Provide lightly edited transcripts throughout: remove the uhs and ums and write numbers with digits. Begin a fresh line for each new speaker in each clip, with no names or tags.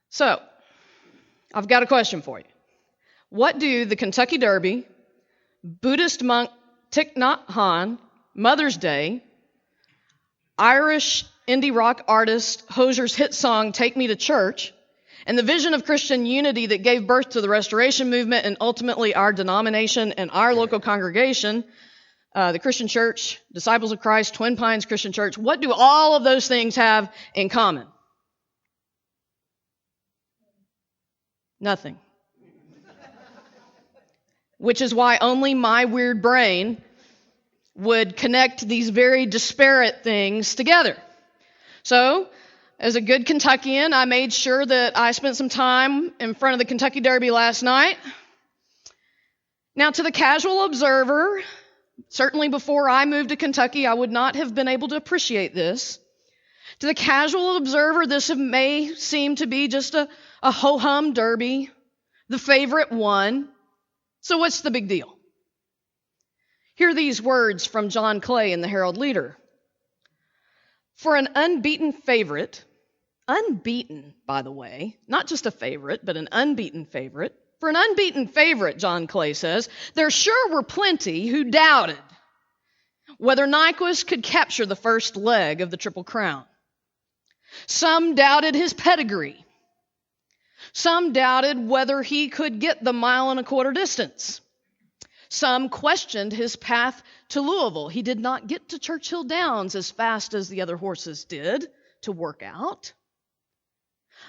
So, I've got a question for you. What do the Kentucky Derby, Buddhist monk Thich Nhat Hanh, Mother's Day, Irish indie rock artist Hosier's hit song Take Me to Church, and the vision of Christian unity that gave birth to the Restoration Movement and ultimately our denomination and our local congregation, the Christian Church, Disciples of Christ, Twin Pines Christian Church, what do all of those things have in common? Nothing. Which is why only my weird brain would connect these very disparate things together. So, as a good Kentuckian, I made sure that I spent some time in front of the Kentucky Derby last night. Now, to the casual observer, certainly before I moved to Kentucky, I would not have been able to appreciate this. To the casual observer, this may seem to be just a ho-hum derby, the favorite one. So what's the big deal? Hear these words from John Clay in the Herald Leader. For an unbeaten favorite, unbeaten, by the way, not just a favorite, but an unbeaten favorite. For an unbeaten favorite, John Clay says, there sure were plenty who doubted whether Nyquist could capture the first leg of the Triple Crown. Some doubted his pedigree. Some doubted whether he could get the 1.25 mile distance. Some questioned his path to Louisville. He did not get to Churchill Downs as fast as the other horses did to work out.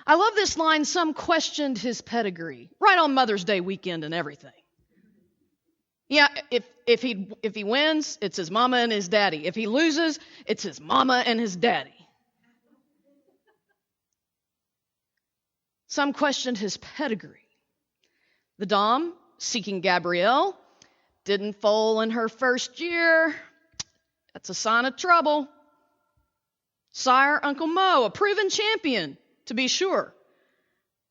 I love this line, some questioned his pedigree, right on Mother's Day weekend and everything. Yeah, if he wins, it's his mama and his daddy. If he loses, it's his mama and his daddy. Some questioned his pedigree. The Dame, seeking Gabrielle, didn't foal in her first year. That's a sign of trouble. Sire, Uncle Mo, a proven champion, to be sure.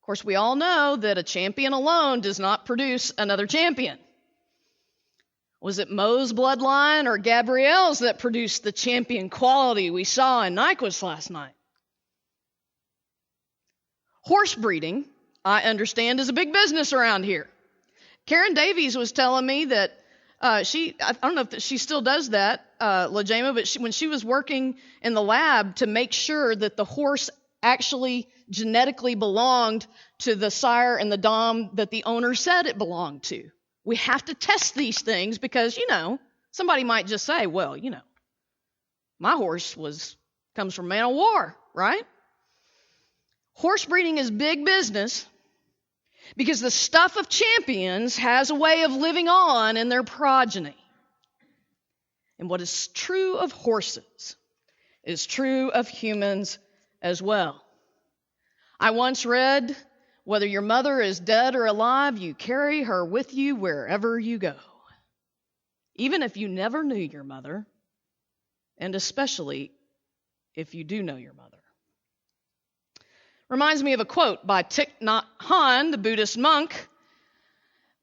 Of course, we all know that a champion alone does not produce another champion. Was it Mo's bloodline or Gabrielle's that produced the champion quality we saw in Nyquist last night? Horse breeding, I understand, is a big business around here. Karen Davies was telling me that I don't know if she still does that, LaJama, but when she was working in the lab to make sure that the horse actually genetically belonged to the sire and the dam that the owner said it belonged to. We have to test these things because, somebody might just say, well, my horse comes from Man of War, right? Horse breeding is big business because the stuff of champions has a way of living on in their progeny. And what is true of horses is true of humans as well. I once read, whether your mother is dead or alive, you carry her with you wherever you go. Even if you never knew your mother, and especially if you do know your mother. Reminds me of a quote by Thich Nhat Hanh, the Buddhist monk,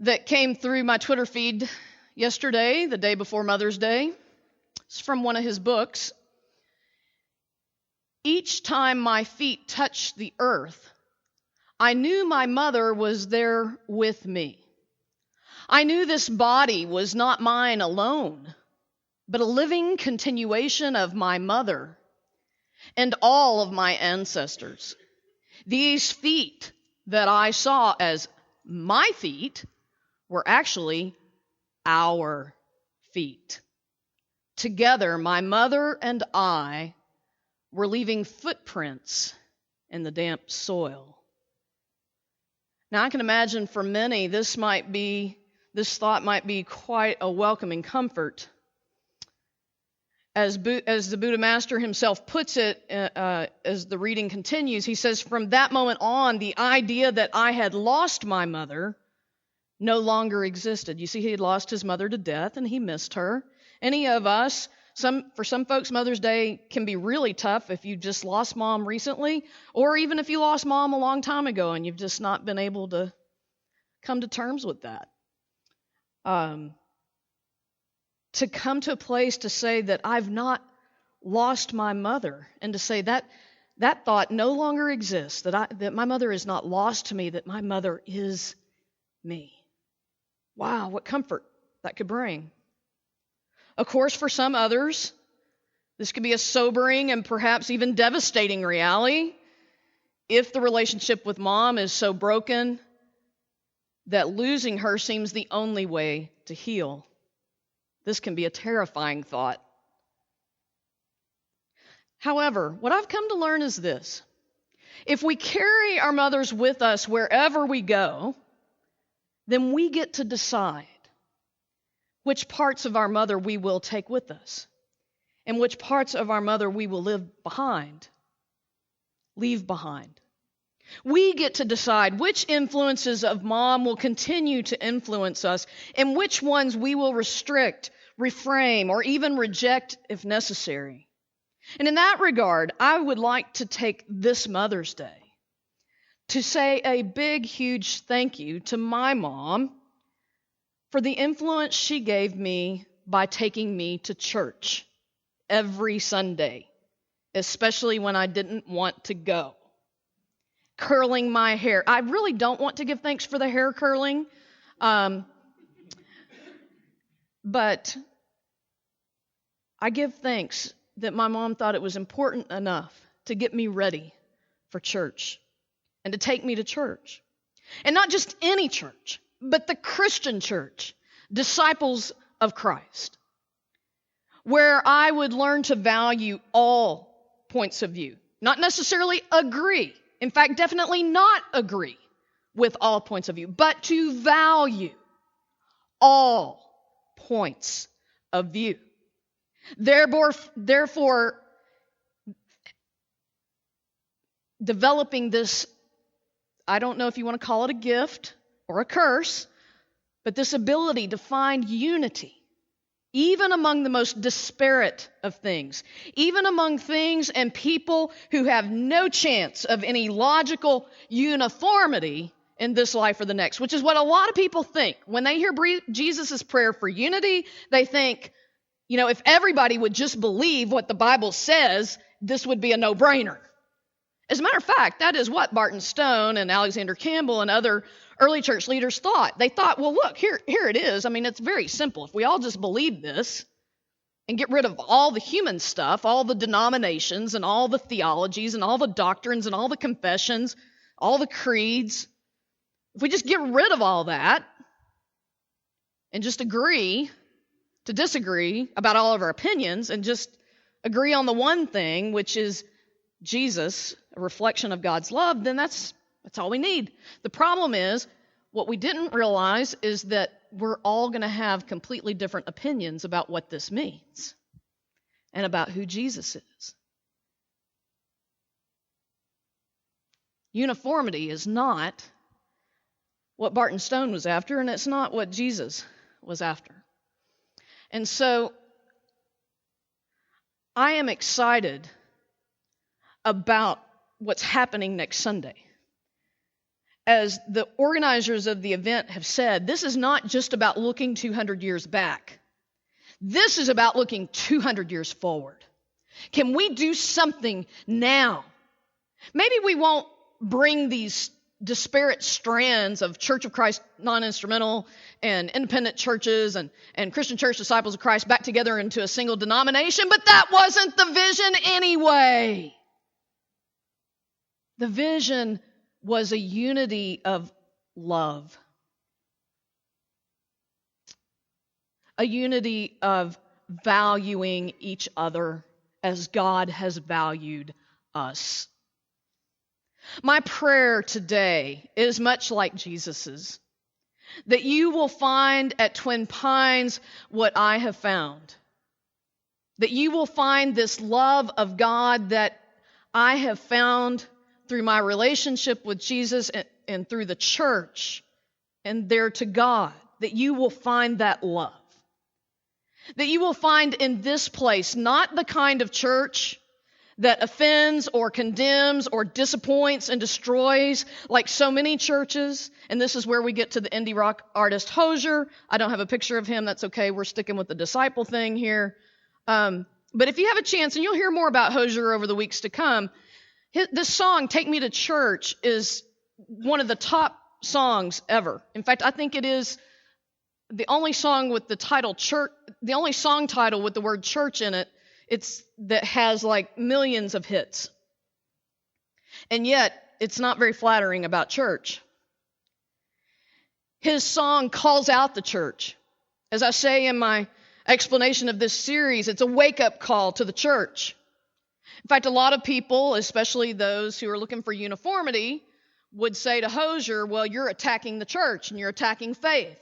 that came through my Twitter feed yesterday, the day before Mother's Day. It's from one of his books. Each time my feet touched the earth, I knew my mother was there with me. I knew this body was not mine alone, but a living continuation of my mother and all of my ancestors. These feet that I saw as my feet were actually our feet. Together, my mother and I were leaving footprints in the damp soil. Now, I can imagine for many, this thought might be quite a welcoming comfort. As the Buddha Master himself puts it, as the reading continues, he says, from that moment on, the idea that I had lost my mother no longer existed. You see, he had lost his mother to death, and he missed her. Any of us, for some folks, Mother's Day can be really tough if you just lost mom recently, or even if you lost mom a long time ago and you've just not been able to come to terms with that. To come to a place to say that I've not lost my mother, and to say that that thought no longer exists, that my mother is not lost to me, that my mother is me. Wow, what comfort that could bring. Of course, for some others, this could be a sobering and perhaps even devastating reality if the relationship with mom is so broken that losing her seems the only way to heal. This can be a terrifying thought. However, what I've come to learn is this. If we carry our mothers with us wherever we go, then we get to decide which parts of our mother we will take with us and which parts of our mother we will leave behind. We get to decide which influences of mom will continue to influence us and which ones we will restrict, reframe, or even reject if necessary. And in that regard, I would like to take this Mother's Day to say a big, huge thank you to my mom for the influence she gave me by taking me to church every Sunday, especially when I didn't want to go. Curling my hair. I really don't want to give thanks for the hair curling, but I give thanks that my mom thought it was important enough to get me ready for church and to take me to church. And not just any church, but the Christian church, Disciples of Christ, where I would learn to value all points of view, not necessarily agree. In fact, definitely not agree with all points of view, but to value all points of view. Therefore, developing this, I don't know if you want to call it a gift or a curse, but this ability to find unity, even among the most disparate of things, even among things and people who have no chance of any logical uniformity in this life or the next, which is what a lot of people think. When they hear Jesus' prayer for unity, they think, if everybody would just believe what the Bible says, this would be a no-brainer. As a matter of fact, that is what Barton Stone and Alexander Campbell and other early church leaders thought. They thought, well, look, here it is. I mean, it's very simple. If we all just believe this and get rid of all the human stuff, all the denominations and all the theologies and all the doctrines and all the confessions, all the creeds, if we just get rid of all that and just agree to disagree about all of our opinions and just agree on the one thing, which is Jesus, a reflection of God's love, then that's all we need. The problem is, what we didn't realize is that we're all going to have completely different opinions about what this means and about who Jesus is. Uniformity is not what Barton Stone was after, and it's not what Jesus was after. And so I am excited about what's happening next Sunday. As the organizers of the event have said, this is not just about looking 200 years back. This is about looking 200 years forward. Can we do something now? Maybe we won't bring these disparate strands of Church of Christ non-instrumental and independent churches and Christian Church Disciples of Christ back together into a single denomination, but that wasn't the vision anyway. The vision was a unity of love, a unity of valuing each other as God has valued us. My prayer today is much like Jesus's, that you will find at Twin Pines what I have found, that you will find this love of God that I have found through my relationship with Jesus and through the church and there to God, that you will find that love. That you will find in this place not the kind of church that offends or condemns or disappoints and destroys like so many churches. And this is where we get to the indie rock artist Hosier. I don't have a picture of him. That's okay. We're sticking with the disciple thing here. But if you have a chance, and you'll hear more about Hosier over the weeks to come, This song, Take Me to Church, is one of the top songs ever. In fact, I think it is the only song with the title church, the only song title with the word church in it, that has like millions of hits. And yet, it's not very flattering about church. His song calls out the church. As I say in my explanation of this series, it's a wake-up call to the church. In fact, a lot of people, especially those who are looking for uniformity, would say to Hosier, well, you're attacking the church and you're attacking faith.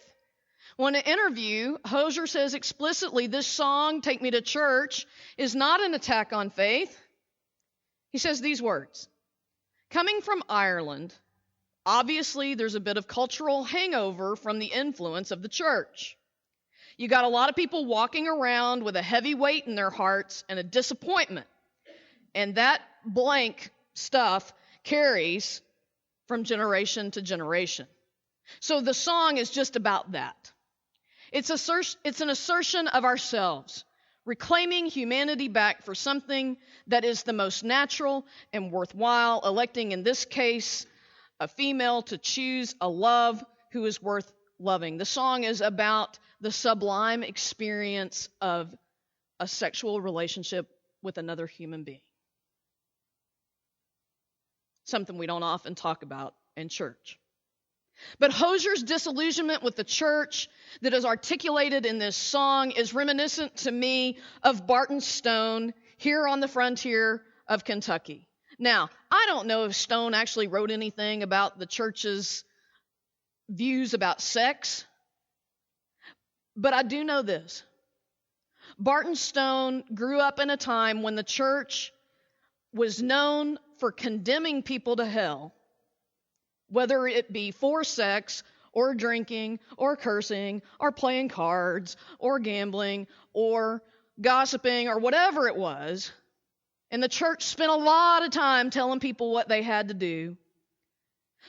Well, in an interview, Hosier says explicitly, this song, Take Me to Church, is not an attack on faith. He says these words, coming from Ireland, obviously there's a bit of cultural hangover from the influence of the church. You got a lot of people walking around with a heavy weight in their hearts and a disappointment. And that blank stuff carries from generation to generation. So the song is just about that. It's an assertion of ourselves, reclaiming humanity back for something that is the most natural and worthwhile, electing, in this case, a female to choose a love who is worth loving. The song is about the sublime experience of a sexual relationship with another human being. Something we don't often talk about in church. But Hosier's disillusionment with the church that is articulated in this song is reminiscent to me of Barton Stone here on the frontier of Kentucky. Now, I don't know if Stone actually wrote anything about the church's views about sex, but I do know this. Barton Stone grew up in a time when the church was known for condemning people to hell, whether it be for sex or drinking or cursing or playing cards or gambling or gossiping or whatever it was. And the church spent a lot of time telling people what they had to do.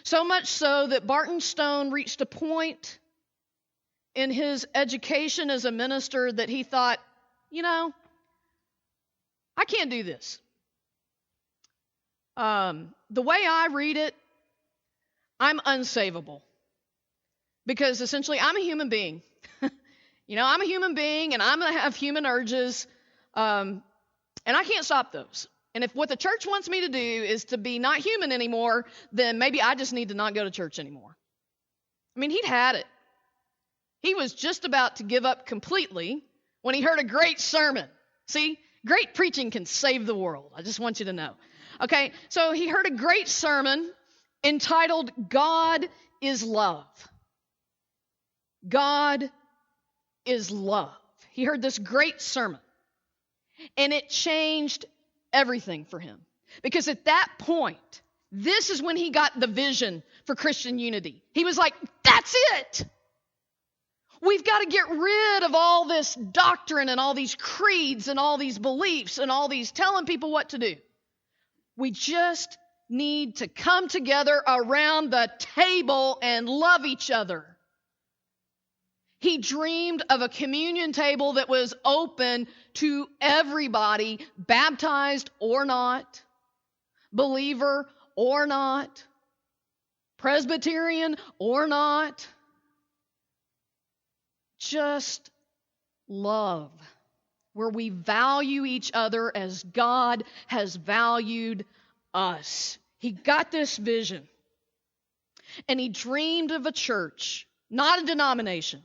So much so that Barton Stone reached a point in his education as a minister that he thought, I can't do this. The way I read it, I'm unsavable. Because essentially, I'm a human being. I'm a human being, and I'm going to have human urges, and I can't stop those. And if what the church wants me to do is to be not human anymore, then maybe I just need to not go to church anymore. I mean, he'd had it. He was just about to give up completely when he heard a great sermon. See, great preaching can save the world. I just want you to know. Okay, so he heard a great sermon entitled, God is Love. God is love. He heard this great sermon, and it changed everything for him. Because at that point, this is when he got the vision for Christian unity. He was like, that's it. We've got to get rid of all this doctrine and all these creeds and all these beliefs and all these telling people what to do. We just need to come together around the table and love each other. He dreamed of a communion table that was open to everybody, baptized or not, believer or not, Presbyterian or not. Just love, where we value each other as God has valued us. He got this vision, and he dreamed of a church, not a denomination.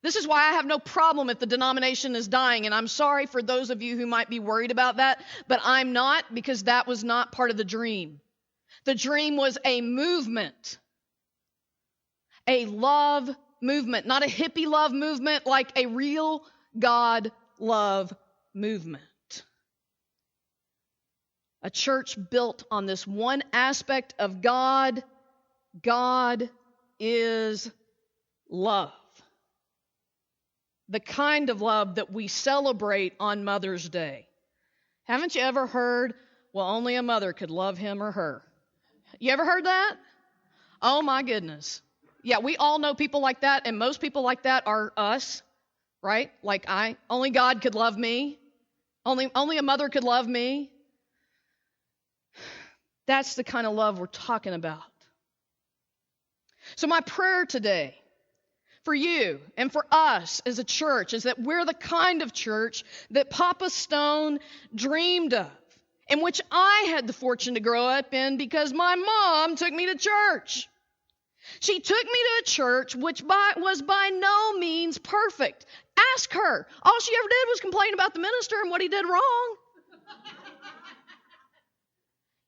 This is why I have no problem if the denomination is dying, and I'm sorry for those of you who might be worried about that, but I'm not, because that was not part of the dream. The dream was a movement, a love movement, not a hippie love movement, like a real God love movement. A church built on this one aspect of God. God is love. The kind of love that we celebrate on Mother's Day. Haven't you ever heard, well, only a mother could love him or her? You ever heard that? Oh my goodness. Yeah, we all know people like that, and most people like that are us, right? Like only God could love me. Only a mother could love me. That's the kind of love we're talking about. So my prayer today for you and for us as a church is that we're the kind of church that Papa Stone dreamed of, in which I had the fortune to grow up in because my mom took me to church. She took me to a church which was by no means perfect. Ask her. All she ever did was complain about the minister and what he did wrong.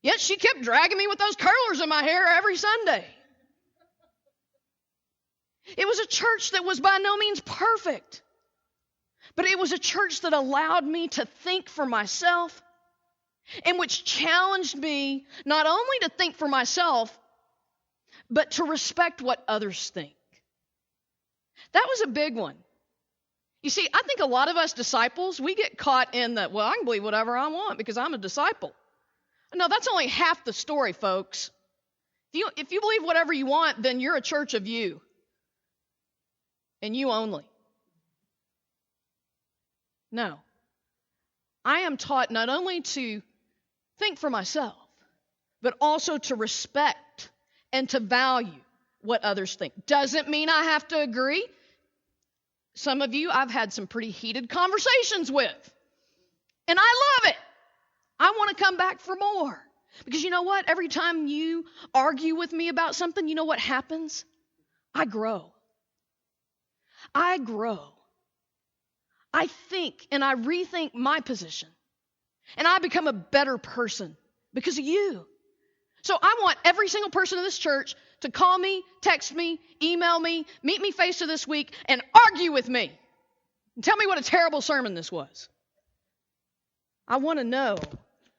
Yet she kept dragging me with those curlers in my hair every Sunday. It was a church that was by no means perfect, but it was a church that allowed me to think for myself and which challenged me not only to think for myself, but to respect what others think. That was a big one. You see, I think a lot of us disciples, we get caught in that, well, I can believe whatever I want because I'm a disciple. No, that's only half the story, folks. If you believe whatever you want, then you're a church of you. And you only. No. I am taught not only to think for myself, but also to respect and to value what others think. Doesn't mean I have to agree. Some of you I've had some pretty heated conversations with. And I love it. I want to come back for more. Because you know what? Every time you argue with me about something, you know what happens? I grow. I grow. I think and I rethink my position. And I become a better person because of you. So I want every single person in this church to call me, text me, email me, meet me face to this week, and argue with me. And tell me what a terrible sermon this was. I want to know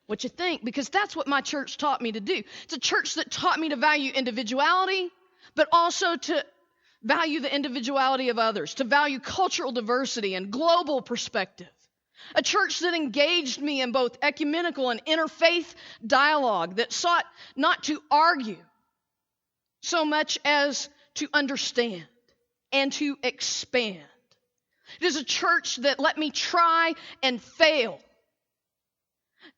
what you think because that's what my church taught me to do. It's a church that taught me to value individuality, but also to value the individuality of others, to value cultural diversity and global perspective. A church that engaged me in both ecumenical and interfaith dialogue, that sought not to argue so much as to understand and to expand. It is a church that let me try and fail.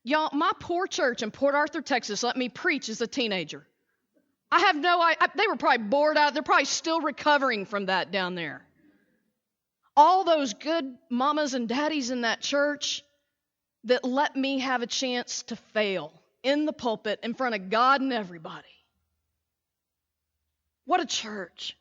Y'all, my poor church in Port Arthur, Texas, let me preach as a teenager. I have no idea. They were probably bored out. They're probably still recovering from that down there. All those good mamas and daddies in that church that let me have a chance to fail in the pulpit in front of God and everybody. What a church.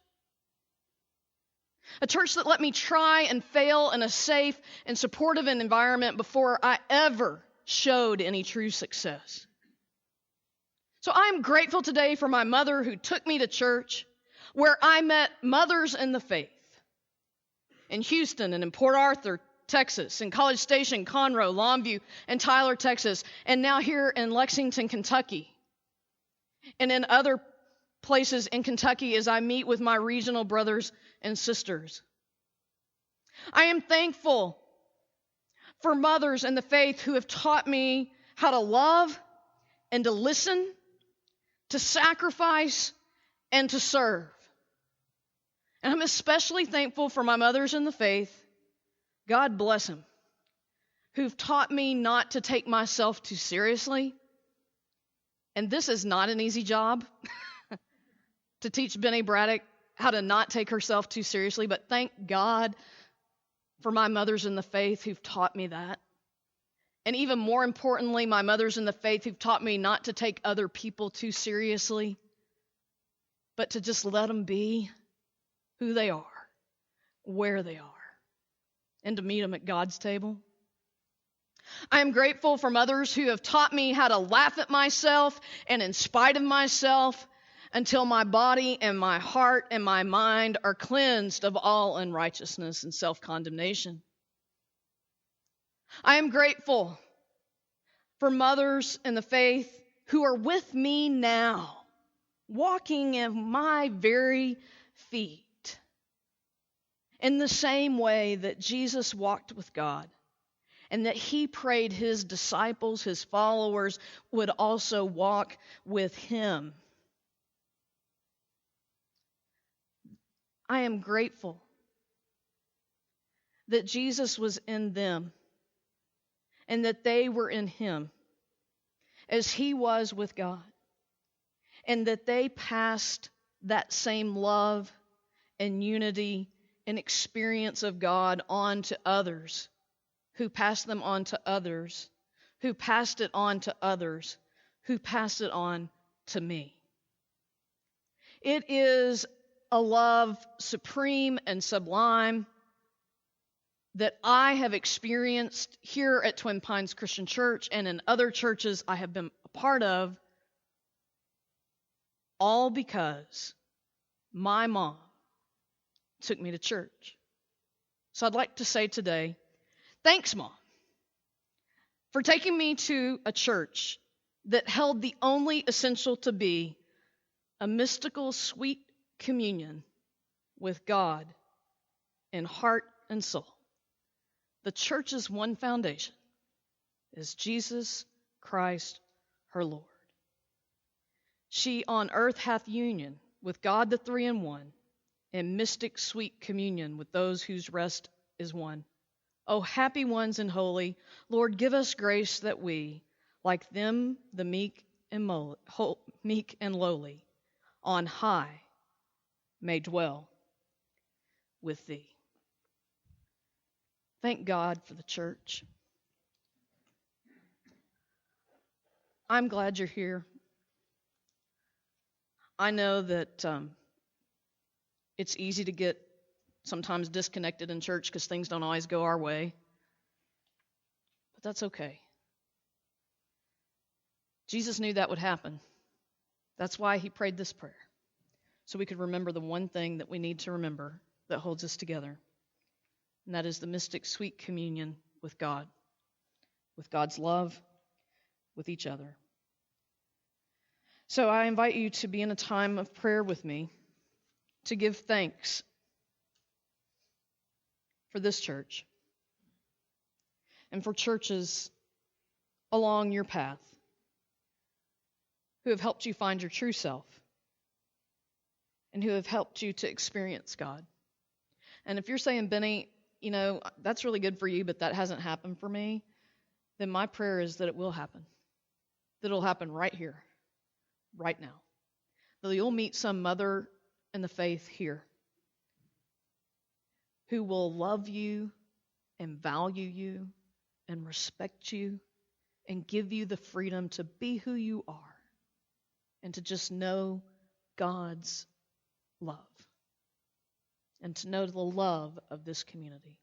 A church that let me try and fail in a safe and supportive environment before I ever showed any true success. So I'm grateful today for my mother who took me to church where I met mothers in the faith. In Houston and in Port Arthur, Texas, in College Station, Conroe, Longview, and Tyler, Texas, and now here in Lexington, Kentucky, and in other places in Kentucky as I meet with my regional brothers and sisters. I am thankful for mothers in the faith who have taught me how to love and to listen, to sacrifice, and to serve. And I'm especially thankful for my mothers in the faith, God bless them, who've taught me not to take myself too seriously. And this is not an easy job to teach Bennie Braddick how to not take herself too seriously, but thank God for my mothers in the faith who've taught me that. And even more importantly, my mothers in the faith who've taught me not to take other people too seriously, but to just let them be who they are, where they are, and to meet them at God's table. I am grateful for mothers who have taught me how to laugh at myself and in spite of myself until my body and my heart and my mind are cleansed of all unrighteousness and self-condemnation. I am grateful for mothers in the faith who are with me now, walking in my very feet, in the same way that Jesus walked with God, and that he prayed his disciples, his followers, would also walk with him. I am grateful that Jesus was in them and that they were in him as he was with God. and that they passed that same love and unity and experience of God on to others, who passed them on to others, who passed it on to others, who passed it on to me. It is a love supreme and sublime that I have experienced here at Twin Pines Christian Church and in other churches I have been a part of, all because my mom took me to church. So I'd like to say today, thanks, Mom, for taking me to a church that held the only essential to be a mystical, sweet communion with God in heart and soul. The church's one foundation is Jesus Christ, her Lord. She on earth hath union with God the Three in One, and mystic sweet communion with those whose rest is won. O happy ones and holy, Lord, give us grace that we, like them, the meek and lowly, on high may dwell with thee. Thank God for the church. I'm glad you're here. I know that it's easy to get sometimes disconnected in church because things don't always go our way. But that's okay. Jesus knew that would happen. That's why he prayed this prayer, so we could remember the one thing that we need to remember that holds us together, and that is the mystic sweet communion with God, with God's love, with each other. So I invite you to be in a time of prayer with me, to give thanks for this church and for churches along your path who have helped you find your true self and who have helped you to experience God. And if you're saying, Bennie, that's really good for you, but that hasn't happened for me, then my prayer is that it will happen. That it'll happen right here, right now. That you'll meet some mother in the faith here who will love you and value you and respect you and give you the freedom to be who you are and to just know God's love and to know the love of this community.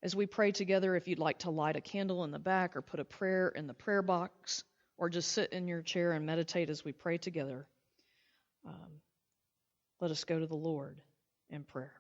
As we pray together, if you'd like to light a candle in the back or put a prayer in the prayer box or just sit in your chair and meditate as we pray together, let us go to the Lord in prayer.